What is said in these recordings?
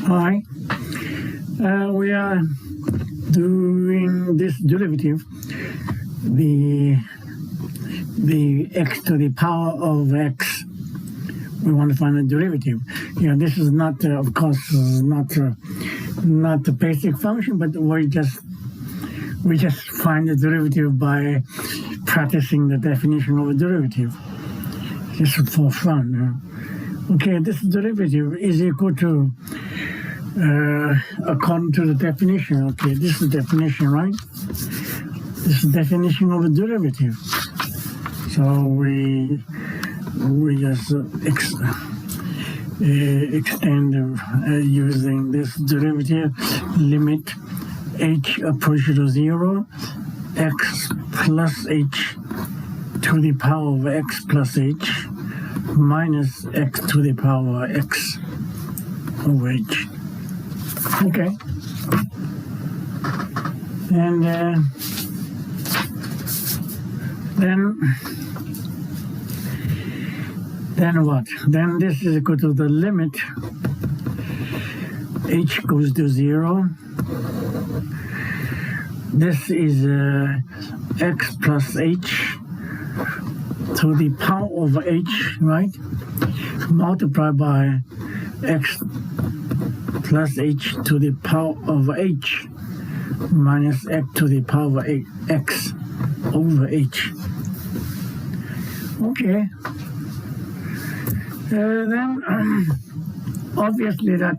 Hi, we are doing this derivative, the x to the power of x. We want to find the derivative. This is not, of course, not the basic function, but we just find the derivative by practicing the definition of a derivative, just for fun. Okay, this derivative is equal to, according to the definition, okay, this is the definition, right? This is the definition of a derivative. So we just extend using this derivative, limit h approaches to 0, x plus h to the power of x plus h minus x to the power of x over h. Okay. And then what? Then this is equal to the limit h goes to 0. This is x plus h to the power of h, right? Multiplied by x plus h to the power of h minus x to the power of x over h. Okay. Then obviously that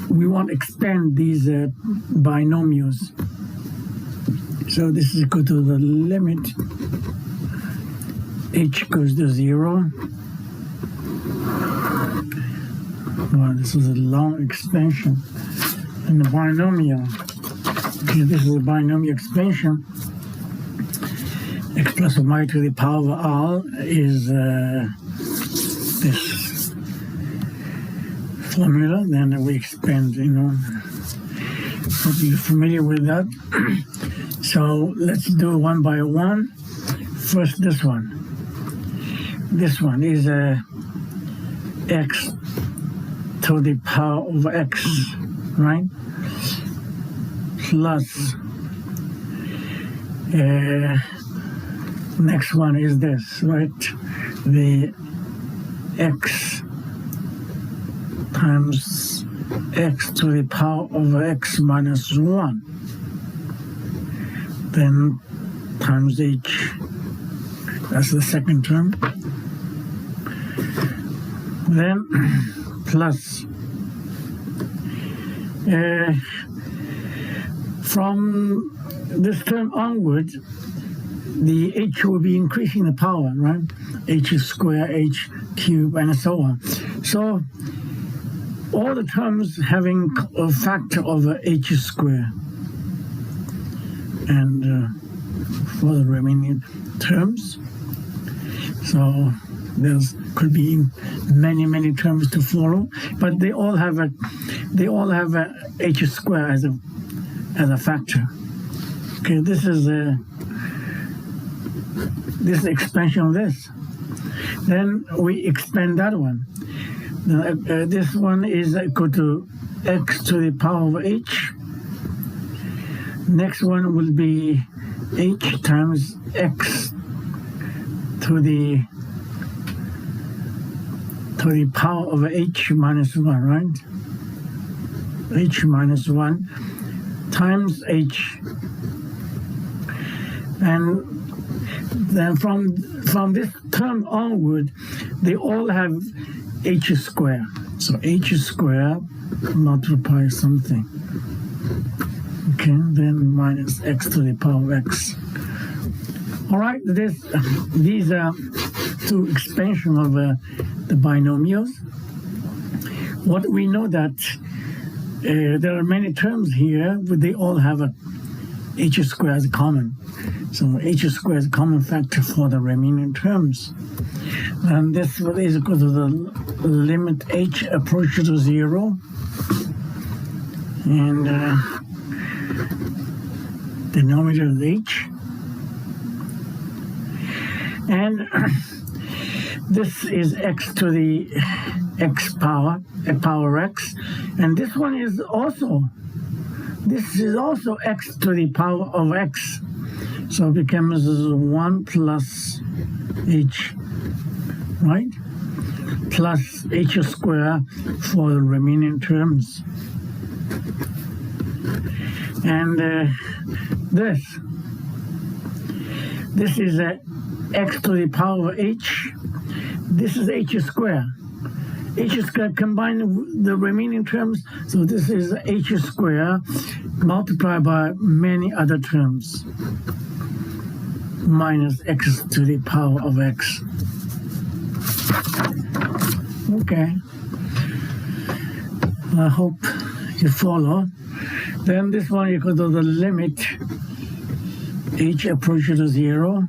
we want to extend these binomials. So this is equal to the limit h goes to 0. Well, this is a long expansion. And the binomial, okay, this is a binomial expansion. X plus y to the power of r is this formula. Then we expand, hope you're familiar with that. So let's do one by one. First, this one. This one is x to the power of x, right? Plus, next one is this, right? The x times x to the power of x minus 1. Then times h. That's the second term. Then plus from this term onward, the h will be increasing the power, right? H squared, h cubed, and so on. So all the terms having a factor of h squared. And for the remaining terms, so there's could be many terms to follow, but they all have a h squared as a factor. Okay, this is expansion of this. Then we expand that one. This one is equal to x to the power of h. Next one will be h times x to the power of h minus 1, right? H minus 1 times h. And then from this term onward, they all have h squared. So h squared multiply something. Okay, then minus x to the power of x. All right, these are two expansion of the binomials. What we know that there are many terms here, but they all have a h squared as common. So h squared is a common factor for the remaining terms. And this is equal to the limit h approaches to 0. And denominator is h. And this is x to the x power x, and this one is also x to the power of x, so it becomes 1 plus h, right? Plus h squared for the remaining terms. And this is x to the power of h. This is h squared. H squared combined with the remaining terms, so this is h squared multiplied by many other terms minus x to the power of x. Okay, I hope you follow. Then this one equals to the limit h approaches to 0,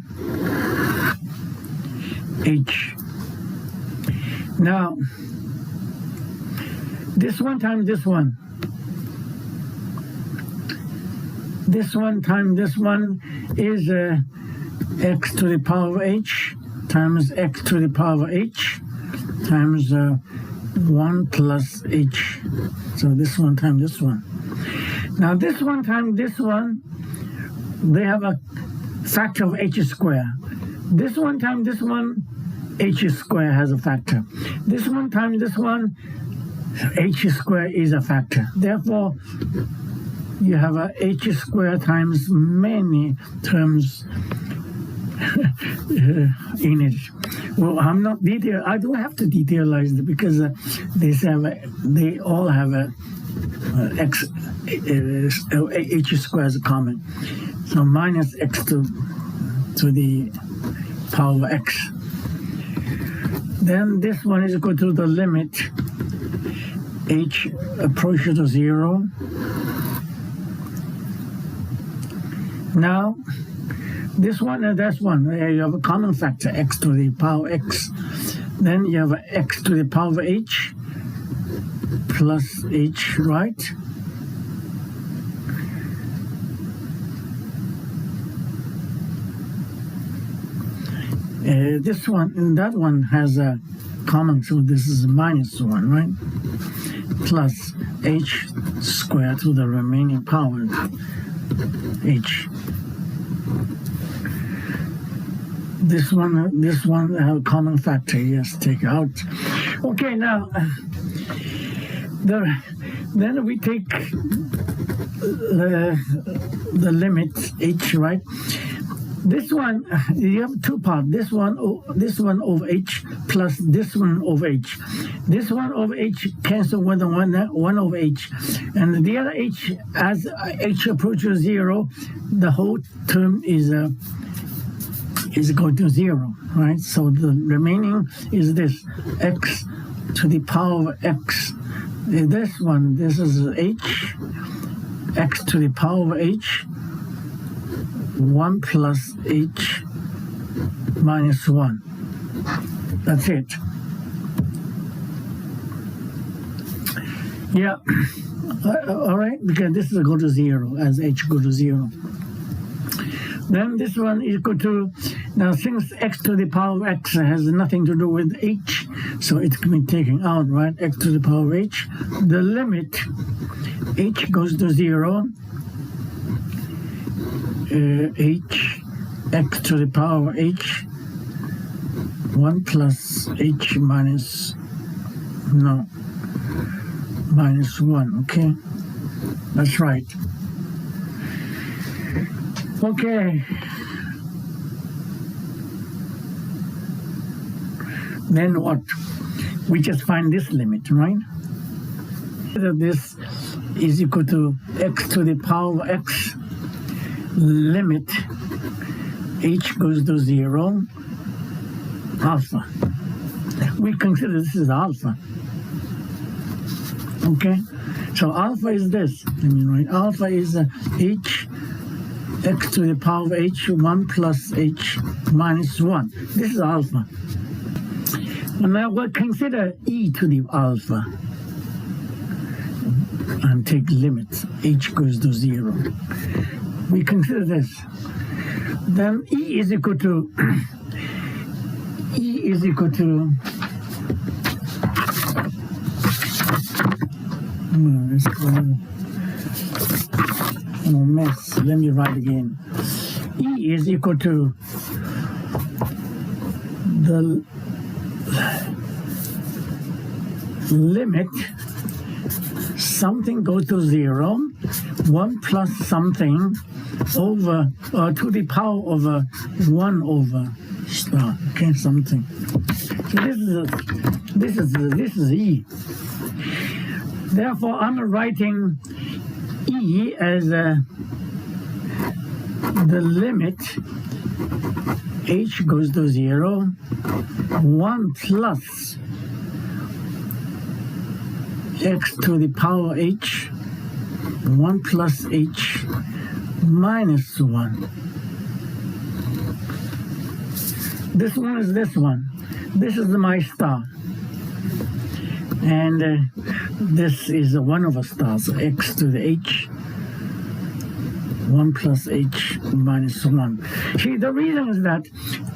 h. Now, this one times this one. This one times this one is x to the power of h times x to the power of h times 1 plus h. So this one times this one. Now this one times this one, they have a factor of h squared. This one times this one, h squared has a factor. This one times this one, h squared is a factor. Therefore, you have a h squared times many terms in it. Well, I'm not detail. I don't have to detailize it because they all have a h squared is common. So minus x to the power of x. Then this one is equal to the limit h approaches to 0. Now, this one and that one, you have a common factor, x to the power x. Then you have x to the power of h plus h, right? This one and that one has a common, so this is minus 1, right? Plus h squared to the remaining power, h. This one have a common factor, yes, take out. Okay, now, then we take the limit h, right? This one, you have two parts. This one over h plus this one over h. This one over h cancel with the one over h, and the other h, as h approaches 0, the whole term is equal to 0, right? So the remaining is this x to the power of x. This one, this is h, x to the power of h. 1 plus h minus 1. That's it. Yeah. All right, because this is equal to 0 as h equal to 0. Then this one is equal to, now since x to the power of x has nothing to do with h, so it can be taken out, right? X to the power of h. The limit h goes to 0. H x to the power of h 1 plus h minus 1, okay? That's right. Okay. Then what? We just find this limit, right? This is equal to x to the power of x. Limit h goes to 0, alpha. We consider this is alpha. Okay, so alpha is this. Let me write. Alpha is h x to the power of h 1 plus h minus 1. This is alpha. And now we'll consider e to the alpha and take limits. H goes to 0. We consider this. Then E is equal to It's a mess. Let me write again. E is equal to the limit something goes to 0, 1 plus something over to the power of 1 over star. Okay, something. So this is E. Therefore, I'm writing E as the limit h goes to 0, 1 plus x to the power h, 1 plus h minus 1. This one is this one. This is my star. And this is one of the stars, x to the h, 1 plus h minus 1. See, the reason is that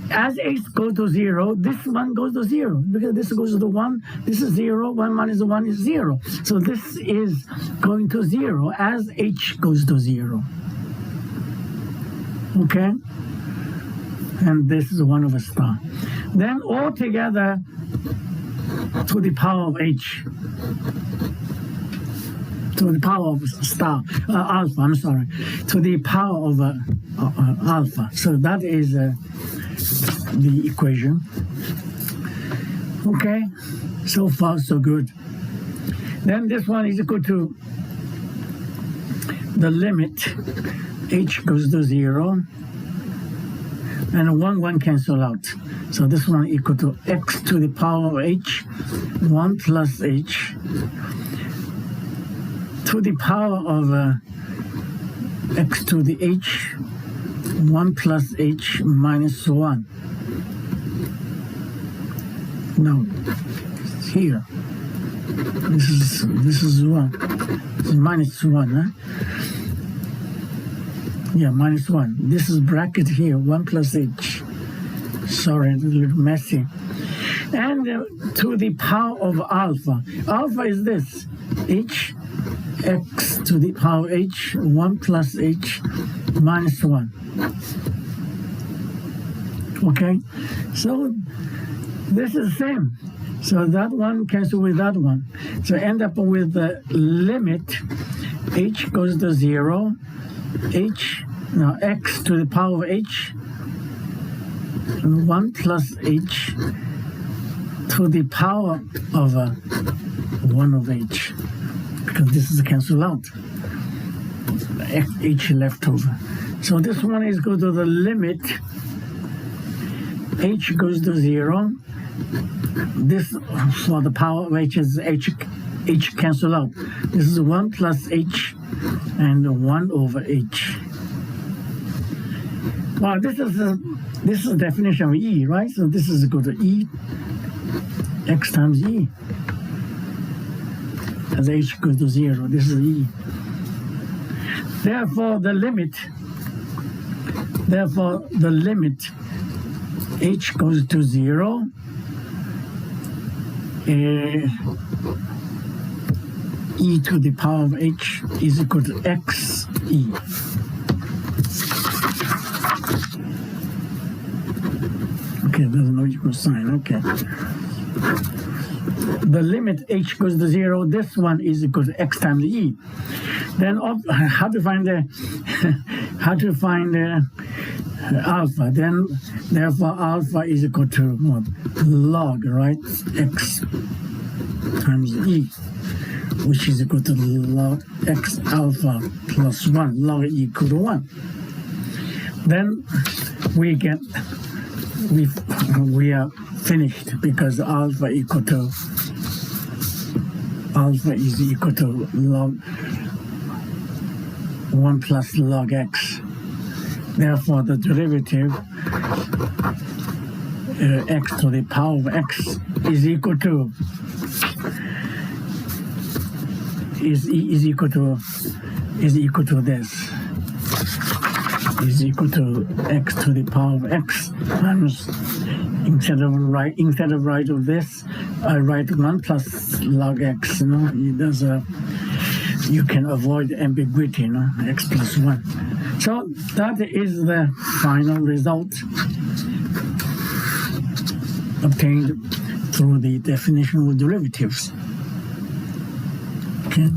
as h goes to 0, this one goes to 0. Because this goes to 1, this is 0, 1 minus 1 is 0. So this is going to 0 as h goes to 0. Okay? And this is one of a star. Then all together to the power of h, to the power of star, alpha, I'm sorry, to the power of alpha. So that is the equation. Okay, so far so good. Then this one is equal to the limit h goes to 0, and 1 cancel out. So this one equal to x to the power of h, 1 plus h, to the power of x to the h, 1 plus h minus 1. No, here. This is 1. This is minus 1, huh? Yeah, minus 1. This is bracket here, 1 plus h. Sorry, it's a little messy. And to the power of alpha. Alpha is this, h, x to the power h, 1 plus h minus 1. Okay, so this is the same. So that one cancel with that one. So end up with the limit h goes to 0, x to the power of h, 1 plus h to the power of 1 of h, because this is cancelled out, h left over. So this one is go to the limit h goes to 0. This for the power of h is h cancel out. This is 1 plus h and 1 over h. Well, this is the definition of E, right? So this is equal to E, x times E. As h goes to 0, this is E. Therefore, the limit h goes to 0, e to the power of h is equal to x e. Okay, there's no equal sign. Okay. The limit h goes to 0, this one is equal to x times e. Then how to find alpha? Then therefore alpha is equal to what? Log, right? X times e, which is equal to log x alpha plus 1. Log e equal to 1. Then we are finished, because alpha is equal to log 1 plus log x. Therefore, the derivative x to the power of x is equal to this. Is equal to x to the power of x times, instead of right of this, I write 1 plus log x. You know, there's a you can avoid ambiguity, x plus 1. So that is the final result obtained through the definition of derivatives. Okay.